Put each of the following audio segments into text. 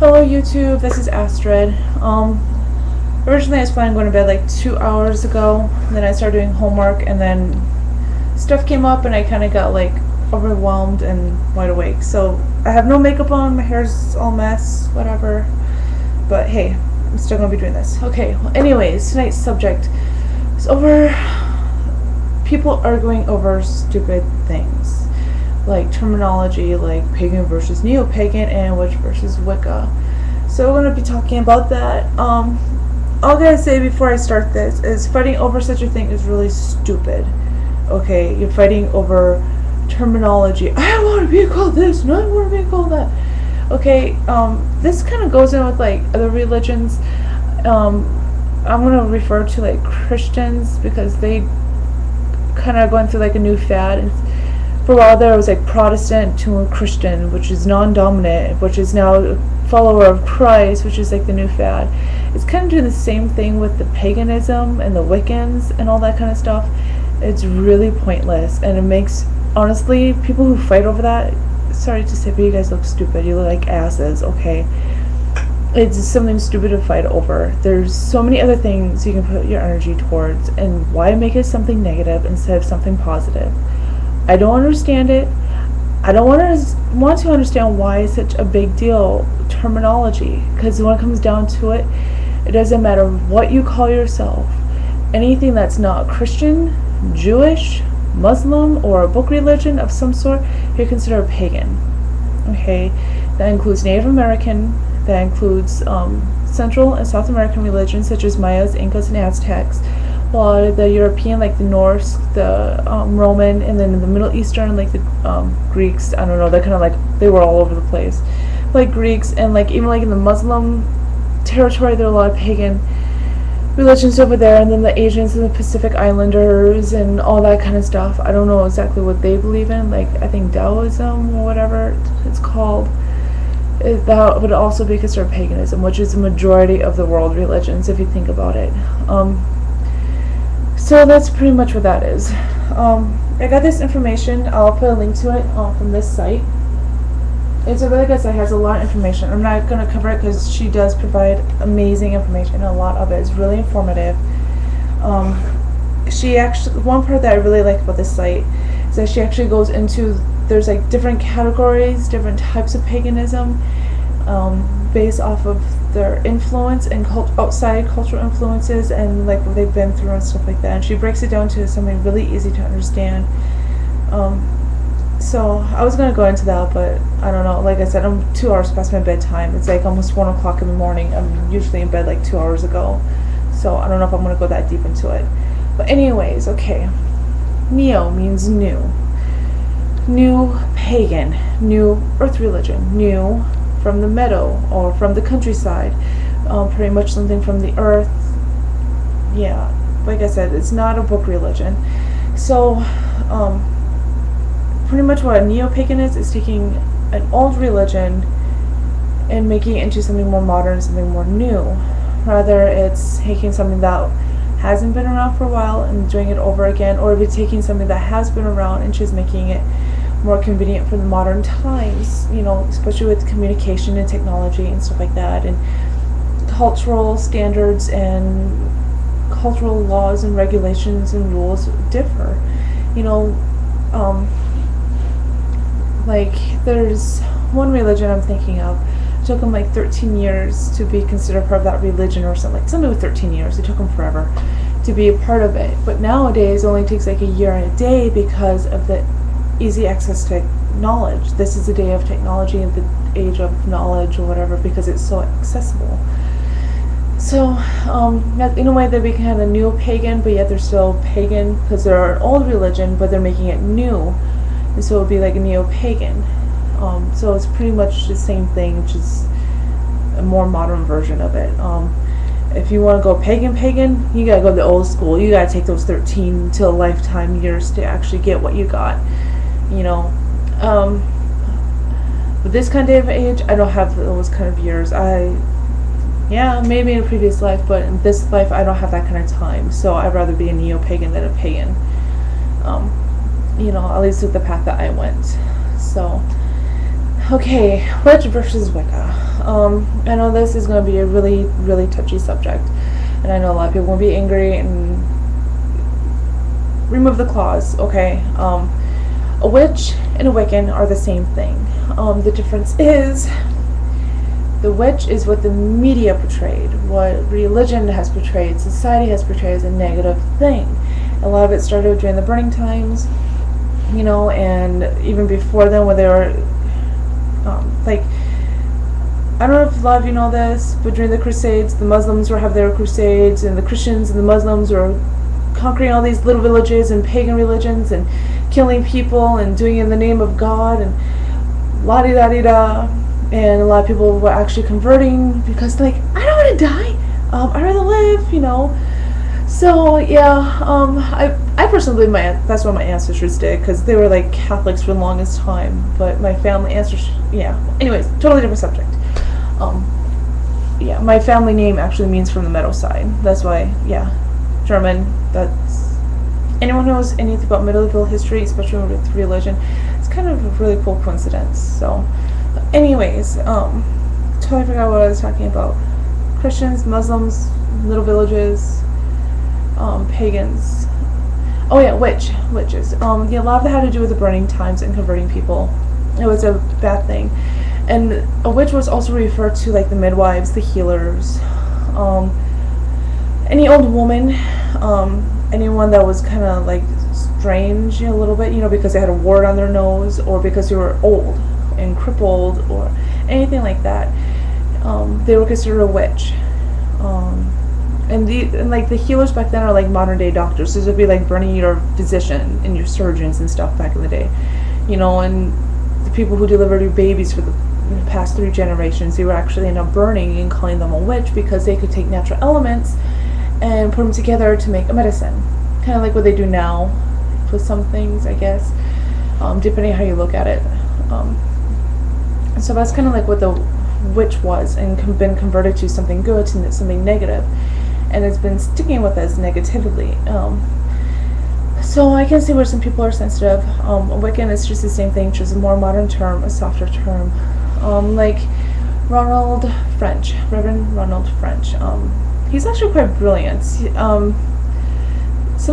Hello YouTube, this is Astrid. Originally I was planning on going to bed like 2 hours ago, and then I started doing homework, and then stuff came up and I kind of got like overwhelmed and wide awake. So I have no makeup on, my hair's all mess, whatever. But hey, I'm still going to be doing this. Okay, well anyways, tonight's subject is over people arguing over stupid things. Like terminology, like pagan versus neo-pagan and witch versus Wicca. So we're going to be talking about that. All I gotta say before I start this is fighting over such a thing is really stupid. Okay, you're fighting over terminology. I want to be called this, and I want to be called that. Okay, this kind of goes in with like other religions. I'm going to refer to like Christians because they kind of going through like a new fad. And for a while there, it was like Protestant to Christian, which is non-dominant, which is now a follower of Christ, which is like the new fad. It's kind of doing the same thing with the paganism and the Wiccans and all that kind of stuff. It's really pointless, and it makes, honestly, people who fight over that, sorry to say, but you guys look stupid. You look like asses, okay? It's something stupid to fight over. There's so many other things you can put your energy towards, and why make it something negative instead of something positive? I don't understand it. I don't want to understand why it's such a big deal, terminology, because when it comes down to it, it doesn't matter what you call yourself. Anything that's not Christian, Jewish, Muslim, or a book religion of some sort, you're considered pagan. Okay, that includes Native American, that includes Central and South American religions such as Mayas, Incas, and Aztecs. A lot of the European, like the Norse, the Roman, and then the Middle Eastern, like the Greeks. I don't know, they're kind of like, they were all over the place. Like Greeks, and like even like in the Muslim territory, there are a lot of pagan religions over there, and then the Asians and the Pacific Islanders and all that kind of stuff. I don't know exactly what they believe in, like I think Taoism or whatever it's called. That would also be considered paganism, which is the majority of the world religions if you think about it. So that's pretty much what that is. I got this information. I'll put a link to it from this site. It's a really good site. It has a lot of information. I'm not going to cover it because she does provide amazing information. A lot of it is really informative. She actually, one part that I really like about this site is that she actually goes into, there's like different categories, different types of paganism, based off of their influence and outside cultural influences and like what they've been through and stuff like that. And she breaks it down to something really easy to understand. So I was gonna go into that, but I don't know. Like I said, I'm 2 hours past my bedtime. It's like almost 1 o'clock in the morning. I'm usually in bed like 2 hours ago, so I don't know if I'm gonna go that deep into it. But anyways, okay. Neo means new. New pagan, new earth religion, new from the meadow or from the countryside, pretty much something from the earth. Yeah, like I said, it's not a book religion. So pretty much what a neo-pagan is taking an old religion and making it into something more modern, something more new. Rather, it's taking something that hasn't been around for a while and doing it over again, or if it's taking something that has been around and just making it more convenient for the modern times, you know, especially with communication and technology and stuff like that, and cultural standards and cultural laws and regulations and rules differ. You know, like there's one religion I'm thinking of. It took them like 13 years to be considered part of that religion or something. Like something with 13 years. It took them forever to be a part of it. But nowadays it only takes like a year and a day because of the easy access to knowledge. This is the day of technology and the age of knowledge or whatever, because it's so accessible. So in a way they become kind of neo-pagan, but yet they're still pagan because they're an old religion, but they're making it new, and so it would be like a neo-pagan. So it's pretty much the same thing, just a more modern version of it. If you want to go pagan, you gotta go the old school. You gotta take those 13 to a lifetime years to actually get what you got. You know, with this kind of age, I don't have those kind of years. Yeah, maybe in a previous life, but in this life, I don't have that kind of time. So I'd rather be a neo-pagan than a pagan. You know, at least with the path that I went. So, Okay, witch versus Wicca. I know this is going to be a really, really touchy subject, and I know a lot of people will be angry and remove the clause. Okay, a witch and a Wiccan are the same thing. The difference is the witch is what the media portrayed, what religion has portrayed, society has portrayed as a negative thing. A lot of it started during the burning times, you know, and even before then, when they were like, I don't know if a lot of you know this, but during the Crusades, the Muslims were having their crusades, and the Christians and the Muslims were conquering all these little villages and pagan religions and killing people and doing it in the name of God and la-di-da-di-da. And a lot of people were actually converting because, like, I don't want to die. I'd rather live, you know. So yeah, I personally believe that's what my ancestors did, because they were like Catholics for the longest time. But my family ancestors, yeah. Anyways, totally different subject. Yeah, my family name actually means from the meadow side. That's why, yeah, German. That's anyone who knows anything about medieval history, especially with religion. It's kind of a really cool coincidence. So, anyways, totally forgot what I was talking about. Christians, Muslims, little villages. Pagans. Oh yeah, witches. Yeah, a lot of that had to do with the burning times and converting people. It was a bad thing. And a witch was also referred to like the midwives, the healers, any old woman, anyone that was kind of like strange, you know, a little bit, you know, because they had a wart on their nose, or because they were old and crippled, or anything like that. They were considered a witch. And like the healers back then are like modern day doctors. So this would be like burning your physician and your surgeons and stuff back in the day, you know. And the people who delivered your babies for the past 3 generations, they were actually end up burning and calling them a witch, because they could take natural elements and put them together to make a medicine, kind of like what they do now with some things, I guess, depending how you look at it. So that's kind of like what the witch was, and been converted to something good, to something negative. And it's been sticking with us negatively. So I can see where some people are sensitive. Wiccan is just the same thing, just a more modern term, a softer term. Like Reverend Ronald French. He's actually quite brilliant. Some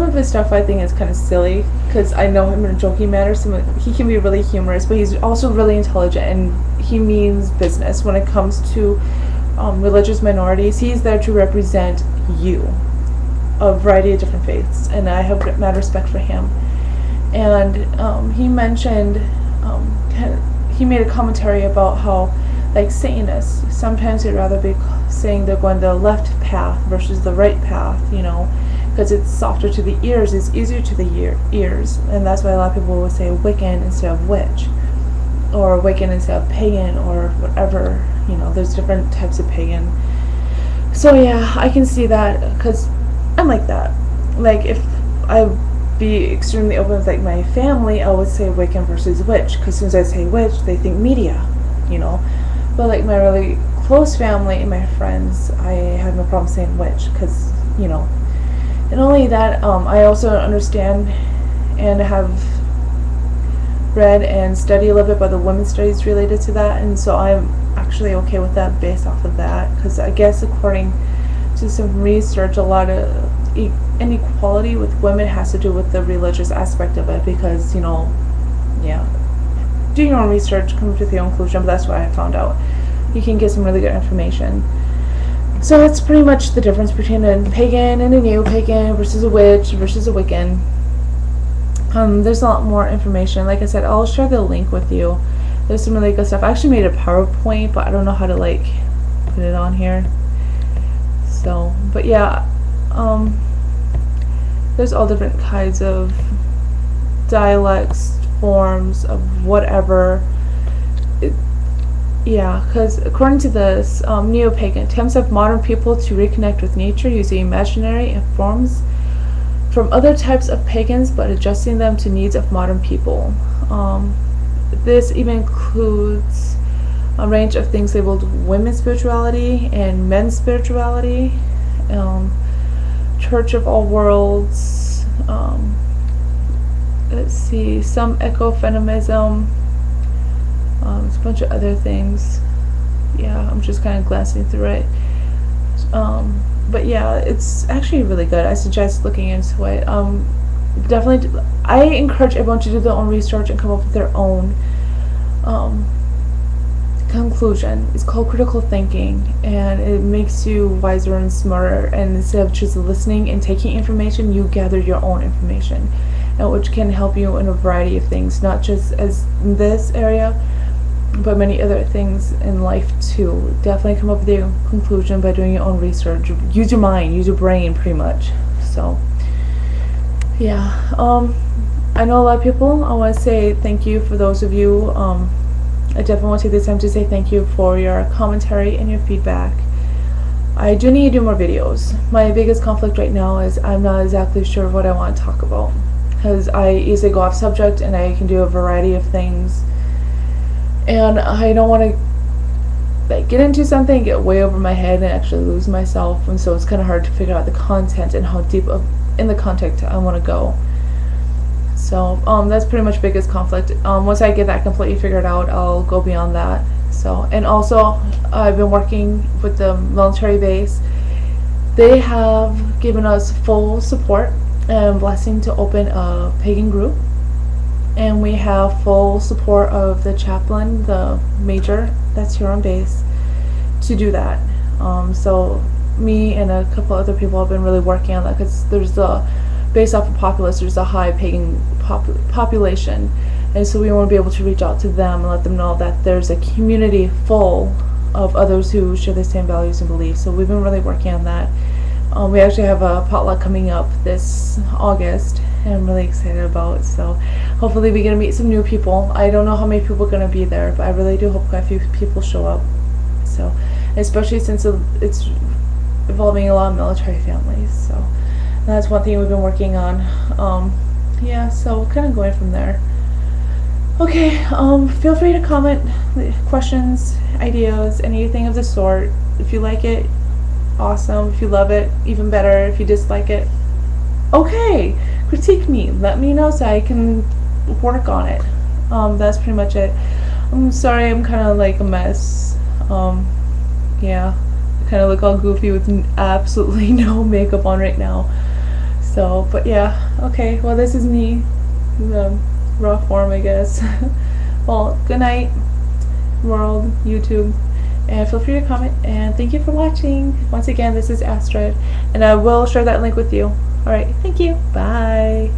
of his stuff I think is kind of silly, because I know him in a joking manner. He can be really humorous, but he's also really intelligent, and he means business when it comes to religious minorities. He's there to represent you, a variety of different faiths, and I have mad respect for him. And he mentioned, he made a commentary about how, like Satanists, sometimes they'd rather be saying they're going the left path versus the right path, you know, because it's softer to the ears, it's easier to the ears, and that's why a lot of people would say Wiccan instead of witch, or Wiccan instead of pagan, or whatever, you know. There's different types of pagan. So yeah, I can see that, because I'm like that. Like, if I be extremely open with like my family, I would say Wiccan versus witch, because as soon as I say witch, they think media, you know. But like my really close family and my friends, I have no problem saying witch, because, you know. And only that, I also understand and have read and studied a little bit about the women's studies related to that, and so I'm actually okay with that based off of that, because I guess according to some research, a lot of inequality with women has to do with the religious aspect of it, because, you know, yeah, do your own research, come to your own conclusion, but that's what I found out. You can get some really good information. So it's pretty much the difference between a pagan and a neo-pagan versus a witch versus a Wiccan. There's a lot more information. Like I said, I'll share the link with you. There's some really good stuff. I actually made a PowerPoint, but I don't know how to like put it on here. So, but yeah, there's all different kinds of dialects, forms of whatever. Yeah, because according to this, neo-pagan attempts of modern people to reconnect with nature using imaginary and forms from other types of pagans, but adjusting them to needs of modern people. This even includes a range of things labeled women's spirituality and men's spirituality, Church of All Worlds, let's see, some ecofeminism, There's a bunch of other things. Yeah, I'm just kind of glancing through it. But yeah, it's actually really good. I suggest looking into it. Definitely, I encourage everyone to do their own research and come up with their own conclusion. It's called critical thinking, and it makes you wiser and smarter. And instead of just listening and taking information, you gather your own information, and which can help you in a variety of things, not just as in this area, but many other things in life too. Definitely come up with your conclusion by doing your own research. Use your mind, use your brain, pretty much. So, yeah. I know a lot of people. I want to say thank you for those of you. I definitely want to take this time to say thank you for your commentary and your feedback. I do need to do more videos. My biggest conflict right now is I'm not exactly sure what I want to talk about, because I easily go off subject and I can do a variety of things, and I don't want to get into something, get way over my head, and actually lose myself. And so it's kind of hard to figure out the content and how deep in the content I want to go. So that's pretty much biggest conflict. Once I get that completely figured out, I'll go beyond that. So, and also I've been working with the military base. They have given us full support and blessing to open a pagan group, and we have full support of the chaplain, the major that's here on base, to do that. So me and a couple other people have been really working on that, because there's based off of populace, there's a high pagan population, and so we want to be able to reach out to them and let them know that there's a community full of others who share the same values and beliefs. So we've been really working on that. We actually have a potluck coming up this August, and I'm really excited about. So hopefully we get to meet some new people. I don't know how many people are going to be there, but I really do hope quite a few people show up. So, especially since it's involving a lot of military families. So that's one thing we've been working on. Yeah, so kind of going from there. Okay, feel free to comment questions, ideas, anything of the sort. If you like it, awesome. If you love it, even better. If you dislike it, okay, critique me. Let me know so I can work on it. That's pretty much it. I'm sorry, I'm kind of like a mess. Yeah, I kind of look all goofy with absolutely no makeup on right now. So, but yeah, okay, well, this is me, the raw form, I guess. Well, good night, world, YouTube, and feel free to comment, and thank you for watching. Once again, this is Astrid, and I will share that link with you. Alright, thank you, bye.